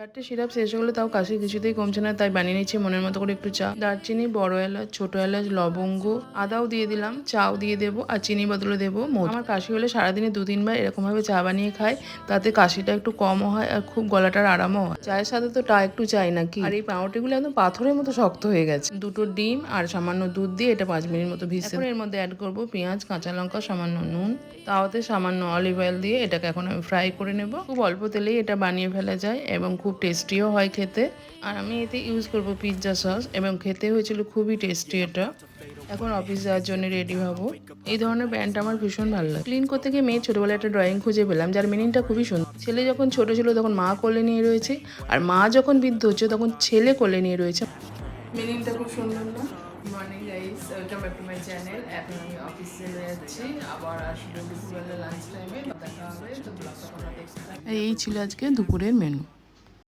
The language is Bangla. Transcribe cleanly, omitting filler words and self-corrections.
চারটে সিরাপ শেষ হলো, তাও কাশি কিছুতেই কমছে না, তাই বানিয়ে নিচ্ছি মনের মতো করে একটু চা। দারচিনি, বড় এলাচ, ছোট এলাচ, লবঙ্গ, আদাও দিয়ে দিলাম, চাও দিয়ে দেবো, আর চিনি বদলে দেবো মধু। আমার কাশি হলে সারাদিনে 2-3 বার এরকমভাবে চা বানিয়ে খাই, তাতে কাশিটা একটু কমও হয় আর খুব গলাটার আরামও হয়। চায়ের সাথে তো টা একটু চাই নাকি। আর এই পাউরুটিগুলো একদম পাথরের মতো শক্ত হয়ে গেছে। 2টো ডিম আর সামান্য দুধ দিয়ে এটা 5 মিনিট মতো ভিজতে। এখন এর মধ্যে অ্যাড করবো পেঁয়াজ, কাঁচা লঙ্কা, সামান্য নুন, তাওতে সামান্য অলিভ অয়েল দিয়ে এটাকে এখন আমি ফ্রাই করে নেব। খুব অল্প তেলেই এটা বানিয়ে ফেলা যায় এবং খুব টেস্টিও হয় খেতে। আর আমি এতে ইউজ করব পিৎজা সস এবং খেতে হয়েছিল খুবই টেস্টি এটা। এখন অফিস যাওয়ার জন্য রেডি হব। এই ধরনের ব্যান্ড আমার ভীষণ ভালো লাগে। ক্লিন করতে গিয়ে মেয়ে ছোটবেলায় একটা ড্রয়িং খুঁজে পেলাম, যার মিনিংটা খুবই সুন্দর। ছেলে যখন ছোট ছিল তখন মা কোলে নিয়ে রয়েছে, আর মা যখন বৃদ্ধ হচ্ছে তখন ছেলে কোলে নিয়ে রয়েছে। মিনিংটা খুব সুন্দর না? Morning guys, welcome back to my channel. এখন আমি অফিসে যাচ্ছি, আবার আসলে দুপুরবেলা লাঞ্চ টাইমে দেখা হবে। তো ব্লগটা তোমরা দেখতে থাকো। এই ছিল আজকে দুপুরের মেনু।